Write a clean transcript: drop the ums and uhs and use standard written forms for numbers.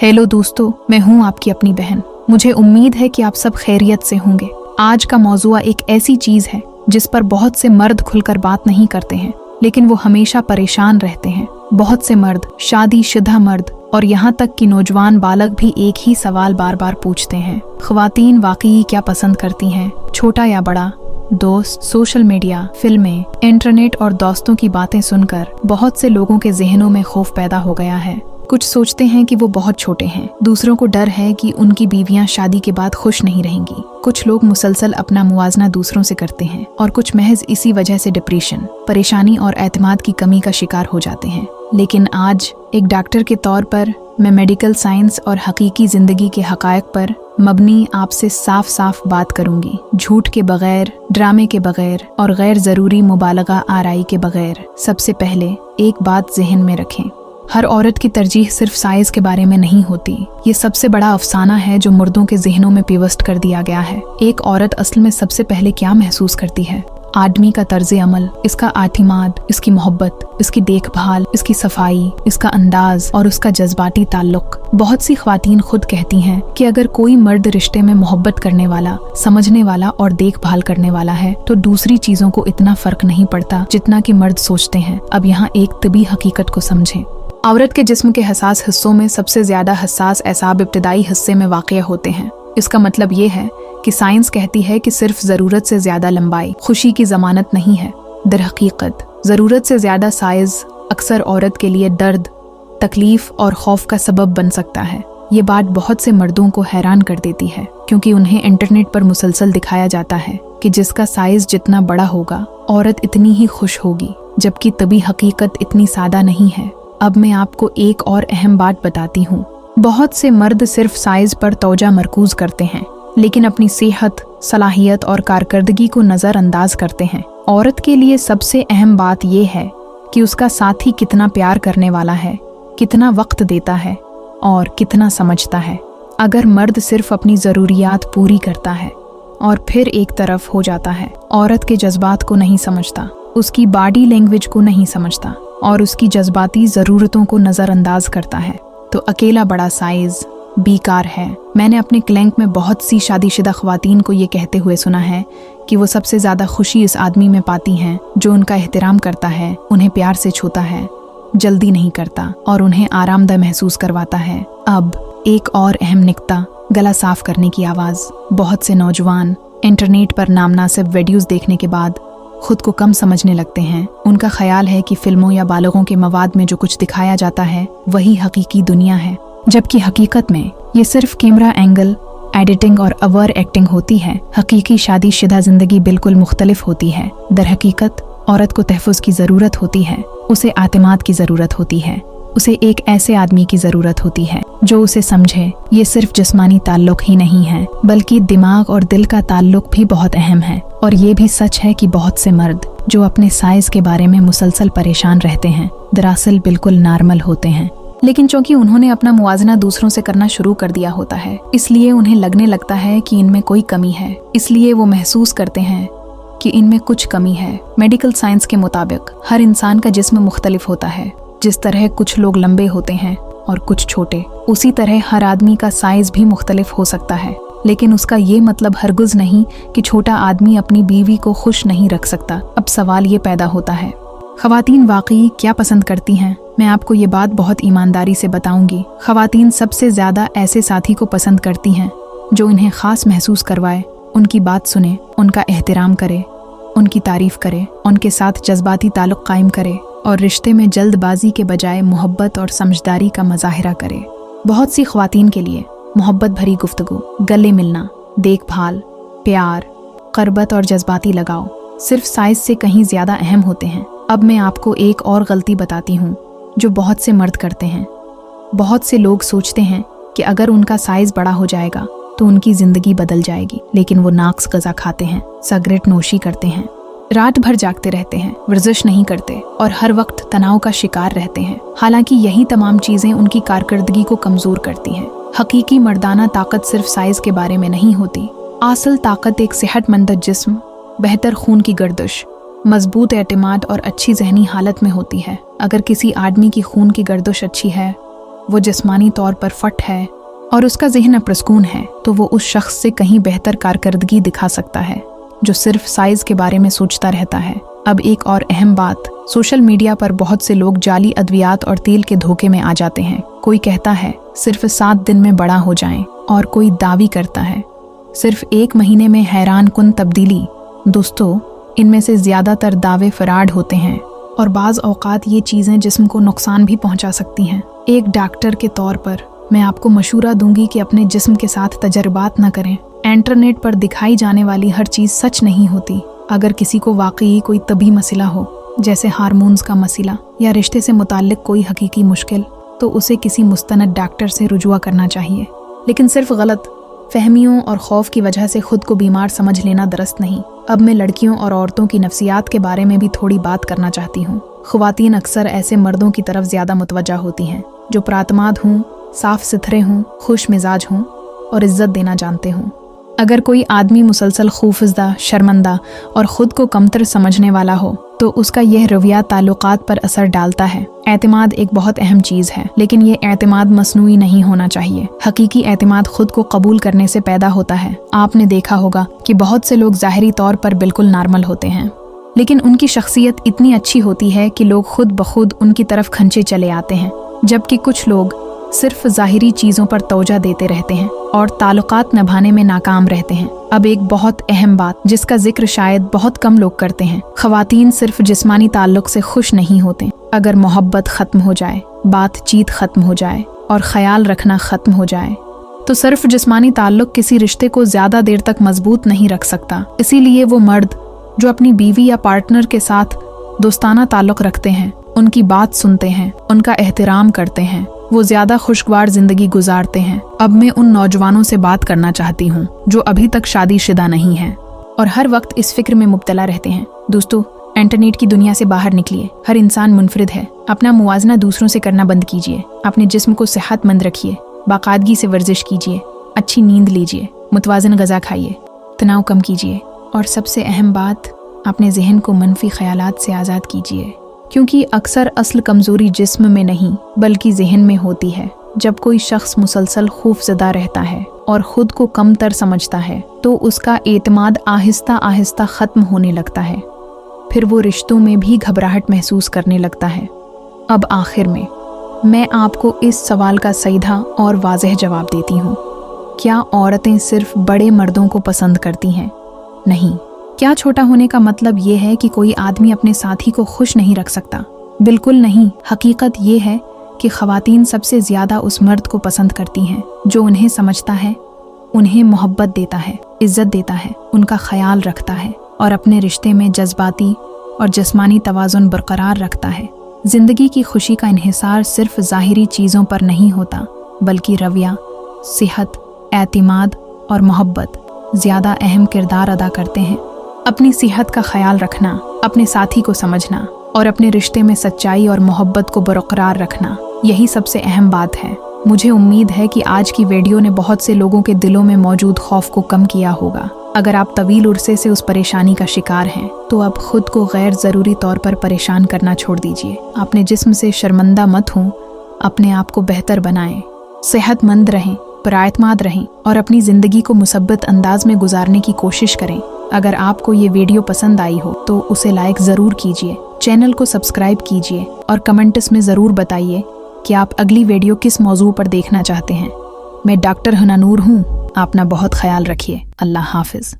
Hello दोस्तों, मैं हूँ आपकी अपनी बहन। मुझे उम्मीद है कि आप सब खैरियत से होंगे। आज का मौजूआ एक ऐसी चीज है जिस पर बहुत से मर्द खुलकर बात नहीं करते हैं, लेकिन वो हमेशा परेशान रहते हैं। बहुत से मर्द, शादीशुदा मर्द और यहाँ तक कि नौजवान बालक भी एक ही सवाल बार बार पूछते हैं। ख्वातीन वाकई क्या पसंद करती हैं, छोटा या बड़ा? दोस्त, सोशल मीडिया, फिल्में, इंटरनेट और दोस्तों की बातें सुनकर बहुत से लोगों के जहनों में खौफ पैदा हो गया है। कुछ सोचते हैं कि वो बहुत छोटे हैं, दूसरों को डर है कि उनकी बीवियां शादी के बाद खुश नहीं रहेंगी। कुछ लोग मुसलसल अपना मुवाजना दूसरों से करते हैं और कुछ महज इसी वजह से डिप्रेशन, परेशानी और एतमाद की कमी का शिकार हो जाते हैं। लेकिन आज एक डॉक्टर के तौर पर मैं मेडिकल साइंस और हकीकी जिंदगी के हकायक पर मबनी आपसे साफ साफ बात करूंगी, झूठ के बगैर, ड्रामे के बगैर और गैर जरूरी मुबालगा आराई के बगैर। सबसे पहले एक बात जहन में रखें, हर औरत की तरजीह सिर्फ साइज के बारे में नहीं होती। ये सबसे बड़ा अफसाना है जो मर्दों के जहनों में पिवस्ट कर दिया गया है। एक औरत असल में सबसे पहले क्या महसूस करती है? आदमी का तर्ज अमल, इसका आतिमाद, इसकी मोहब्बत, इसकी देखभाल, इसकी सफाई, इसका अंदाज और उसका जज्बाती ताल्लुक। बहुत सी ख्वातीन खुद कहती हैं कि अगर कोई मर्द रिश्ते में मोहब्बत करने वाला, समझने वाला और देखभाल करने वाला है तो दूसरी चीजों को इतना फर्क नहीं पड़ता जितना कि मर्द सोचते हैं। अब यहाँ एक तबी हकीकत को समझें। औरत के जिस्म के हसास हिस्सों में सबसे ज्यादा हसास एसाब इब्तिदाई हिस्से में वाक़ होते हैं। इसका मतलब ये है कि साइंस कहती है कि सिर्फ ज़रूरत से ज़्यादा लंबाई खुशी की ज़मानत नहीं है। दरहकीकत ज़रूरत से ज़्यादा साइज़ अक्सर औरत के लिए दर्द, तकलीफ़ और खौफ का सबब बन सकता है। ये बात बहुत से मर्दों को हैरान कर देती है क्योंकि उन्हें इंटरनेट पर मुसलसल दिखाया जाता है कि जिसका साइज़ जितना बड़ा होगा औरत इतनी ही खुश होगी, जबकि तभी हकीकत इतनी सादा नहीं है। अब मैं आपको एक और अहम बात बताती हूँ। बहुत से मर्द सिर्फ साइज पर तवज्जो मरकूज करते हैं, लेकिन अपनी सेहत, सलाहियत और कारकर्दगी को नज़रअंदाज करते हैं। औरत के लिए सबसे अहम बात यह है कि उसका साथी कितना प्यार करने वाला है, कितना वक्त देता है और कितना समझता है। अगर मर्द सिर्फ अपनी ज़रूरियात पूरी करता है और फिर एक तरफ हो जाता है, औरत के जज्बात को नहीं समझता, उसकी बॉडी लैंग्वेज को नहीं समझता और उसकी जज्बाती ज़रूरतों को नज़रअंदाज करता है, तो अकेला बड़ा साइज़ बेकार है। मैंने अपने क्लिनिक में बहुत सी शादीशुदा ख्वातीन को ये कहते हुए सुना है कि वो सबसे ज़्यादा खुशी इस आदमी में पाती हैं जो उनका एहतराम करता है, उन्हें प्यार से छूता है, जल्दी नहीं करता और उन्हें आरामदायक महसूस करवाता है। अब एक और अहम निकता, गला साफ करने की आवाज़। बहुत से नौजवान इंटरनेट पर नामनासिब वीडियोज़ देखने के बाद खुद को कम समझने लगते हैं। उनका ख्याल है कि फिल्मों या बालगों के मवाद में जो कुछ दिखाया जाता है वही हकीकी दुनिया है, जबकि हकीकत में ये सिर्फ कैमरा एंगल, एडिटिंग और ओवर एक्टिंग होती है। हकीकी शादीशुदा जिंदगी बिल्कुल मुख्तलिफ होती है। दर हकीकत औरत को तहफ़्फ़ुज़ की ज़रूरत होती है, उसे आतिमाद की ज़रूरत होती है, उसे एक ऐसे आदमी की ज़रूरत होती है जो उसे समझे। ये सिर्फ जिस्मानी ताल्लुक ही नहीं है बल्कि दिमाग और दिल का ताल्लुक भी बहुत अहम है। और ये भी सच है कि बहुत से मर्द जो अपने साइज के बारे में मुसलसल परेशान रहते हैं दरअसल बिल्कुल नॉर्मल होते हैं, लेकिन चूंकि उन्होंने अपना मुवाजना दूसरों से करना शुरू कर दिया होता है, इसलिए उन्हें लगने लगता है कि इनमें कोई कमी है। इसलिए वो महसूस करते हैं कि इनमें कुछ कमी है। मेडिकल साइंस के मुताबिक हर इंसान का जिस्म मुख्तलिफ होता है। जिस तरह कुछ लोग लंबे होते हैं और कुछ छोटे, उसी तरह हर आदमी का साइज भी मुख्तलिफ हो सकता है। लेकिन उसका ये मतलब हरगिज़ नहीं कि छोटा आदमी अपनी बीवी को खुश नहीं रख सकता। अब सवाल ये पैदा होता है, ख़वातीन वाकई क्या पसंद करती हैं? मैं आपको ये बात बहुत ईमानदारी से बताऊंगी। ख़वातीन सबसे ज़्यादा ऐसे साथी को पसंद करती हैं जो इन्हें ख़ास महसूस करवाए, उनकी बात सुने, उनका एहतराम करे, उनकी तारीफ़ करे, उनके साथ जज्बाती ताल्लुक़ कायम करे और रिश्ते में जल्दबाजी के बजाय मोहब्बत और समझदारी का मुजाहरा करे। बहुत सी ख्वातीन के लिए मोहब्बत भरी गुफ्तगू, गले मिलना, देखभाल, प्यार, क़रबत और जज्बाती लगाव सिर्फ साइज से कहीं ज़्यादा अहम होते हैं। अब मैं आपको एक और गलती बताती हूँ जो बहुत से मर्द करते हैं। बहुत से लोग सोचते हैं कि अगर उनका साइज बड़ा हो जाएगा तो उनकी ज़िंदगी बदल जाएगी, लेकिन वो नाक्स गज़ा खाते हैं, सिगरेट नोशी करते हैं, रात भर जागते रहते हैं, वर्जिश नहीं करते और हर वक्त तनाव का शिकार रहते हैं। हालांकि यही तमाम चीज़ें उनकी कारकर्दगी को कमज़ोर करती हैं। हकीकी मर्दाना ताकत सिर्फ साइज के बारे में नहीं होती। असल ताकत एक सेहतमंद जिस्म, बेहतर खून की गर्दिश, मजबूत एतमाद और अच्छी जहनी हालत में होती है। अगर किसी आदमी की खून की गर्दिश अच्छी है वो जिस्मानी तौर पर फट है और उसका ज़हन अप्रसकून है, तो वो उस शख्स से कहीं बेहतर कारकर्दगी दिखा सकता है जो सिर्फ साइज़ के बारे में सोचता रहता है। अब एक और अहम बात, सोशल मीडिया पर बहुत से लोग जाली अद्वियात और तेल के धोखे में आ जाते हैं। कोई कहता है सिर्फ 7 दिन में बड़ा हो जाएं, और कोई दावी करता है सिर्फ 1 महीने में हैरान कुन तब्दीली। दोस्तों, इनमें से ज़्यादातर दावे फराड होते हैं और बाज़ औक़ात ये चीज़ें जिस्म को नुकसान भी पहुंचा सकती हैं। एक डॉक्टर के तौर पर मैं आपको मशूरा दूंगी कि अपने जिस्म के साथ तजर्बात न करें। इंटरनेट पर दिखाई जाने वाली हर चीज़ सच नहीं होती। अगर किसी को वाकई कोई तबी मसला हो, जैसे हार्मोन्स का मसला या रिश्ते से मुताल्लिक कोई हकीकी मुश्किल, तो उसे किसी मुस्तनद डॉक्टर से रुजुआ करना चाहिए। लेकिन सिर्फ गलत फहमियों और खौफ की वजह से खुद को बीमार समझ लेना दुरुस्त नहीं। अब मैं लड़कियों और औरतों की नफ्सियात के बारे में भी थोड़ी बात करना चाहती हूँ। ख़वातीन अक्सर ऐसे मर्दों की तरफ ज़्यादा मुतवज्जा होती हैं जो प्रातमाद हों, साफ सुथरे हों, खुश मिजाज हों और इज़्ज़त देना जानते हों। अगर कोई आदमी मुसलसल खौफज़दा, शर्मंदा और ख़ुद को कमतर समझने वाला हो, तो उसका यह रवैया ताल्लुकात पर असर डालता है। एतमाद एक बहुत अहम चीज़ है, लेकिन ये एतमाद मसनूई नहीं होना चाहिए। हकीकी एतमाद खुद को कबूल करने से पैदा होता है। आपने देखा होगा कि बहुत से लोग ज़ाहिरी तौर पर बिल्कुल नॉर्मल होते हैं, लेकिन उनकी शख्सियत इतनी अच्छी होती है कि लोग खुद ब खुद उनकी तरफ खंचे चले आते हैं, जबकि कुछ लोग सिर्फ ज़ाहिरी चीज़ों पर तवज्जो देते रहते हैं और ताल्लुकात निभाने में नाकाम रहते हैं। अब एक बहुत अहम बात जिसका जिक्र शायद बहुत कम लोग करते हैं, ख़वातीन सिर्फ जिस्मानी ताल्लुक से खुश नहीं होते। अगर मोहब्बत ख़त्म हो जाए, बातचीत ख़त्म हो जाए और ख्याल रखना ख़त्म हो जाए, तो सिर्फ जिस्मानी ताल्लुक किसी रिश्ते को ज़्यादा देर तक मजबूत नहीं रख सकता। इसीलिए वो मर्द जो अपनी बीवी या पार्टनर के साथ दोस्ताना ताल्लुक रखते हैं, उनकी बात सुनते हैं, उनका एहतराम करते हैं, वो ज़्यादा खुशगवार ज़िंदगी गुजारते हैं। अब मैं उन नौजवानों से बात करना चाहती हूँ जो अभी तक शादीशुदा नहीं हैं और हर वक्त इस फिक्र में मुब्तला रहते हैं। दोस्तों, इंटरनेट की दुनिया से बाहर निकलिए। हर इंसान मुनफरिद है। अपना मुवाजना दूसरों से करना बंद कीजिए। अपने जिस्म को सेहतमंद रखिए। बाकायदगी से वर्जिश कीजिए। अच्छी नींद लीजिए। मुतवाज़न ग़िज़ा खाइए। तनाव कम कीजिए। और सबसे अहम बात, अपने जहन को मनफी ख्यालात से आज़ाद कीजिए, क्योंकि अक्सर असल कमज़ोरी जिस्म में नहीं बल्कि जहन में होती है। जब कोई शख्स मुसलसल खौफज़दा रहता है और ख़ुद को कमतर समझता है, तो उसका एतमाद आहिस्ता आहिस्ता ख़त्म होने लगता है। फिर वो रिश्तों में भी घबराहट महसूस करने लगता है। अब आखिर में मैं आपको इस सवाल का सीधा और वाज़ेह जवाब देती हूँ। क्या औरतें सिर्फ बड़े मर्दों को पसंद करती हैं? नहीं। क्या छोटा होने का मतलब ये है कि कोई आदमी अपने साथी को खुश नहीं रख सकता? बिल्कुल नहीं। हकीकत ये है कि ख़वातीन सबसे ज़्यादा उस मर्द को पसंद करती हैं जो उन्हें समझता है, उन्हें मोहब्बत देता है, इज़्ज़त देता है, उनका ख्याल रखता है और अपने रिश्ते में जज्बाती और जिस्मानी तवाज़ुन बरकरार रखता है। ज़िंदगी की खुशी का इन्हिसार सिर्फ ज़ाहिरी चीज़ों पर नहीं होता, बल्कि रवैया, सेहत, एतमाद और मोहब्बत ज़्यादा अहम किरदार अदा करते हैं। अपनी सेहत का ख्याल रखना, अपने साथी को समझना और अपने रिश्ते में सच्चाई और मोहब्बत को बरकरार रखना, यही सबसे अहम बात है। मुझे उम्मीद है कि आज की वीडियो ने बहुत से लोगों के दिलों में मौजूद खौफ को कम किया होगा। अगर आप तवील उर्से से उस परेशानी का शिकार हैं, तो अब खुद को गैर ज़रूरी तौर पर परेशान करना छोड़ दीजिए। अपने जिस्म से शर्मिंदा मत हों, अपने आप को बेहतर बनाएं, सेहतमंद रहें, पराएतमाद रहें और अपनी ज़िंदगी को मुसब्बत अंदाज में गुजारने की कोशिश करें। अगर आपको ये वीडियो पसंद आई हो तो उसे लाइक ज़रूर कीजिए, चैनल को सब्सक्राइब कीजिए और कमेंट्स में ज़रूर बताइए कि आप अगली वीडियो किस मौजू पर देखना चाहते हैं। मैं डॉक्टर हनानूर हूँ। अपना बहुत ख्याल रखिए। अल्लाह हाफिज़।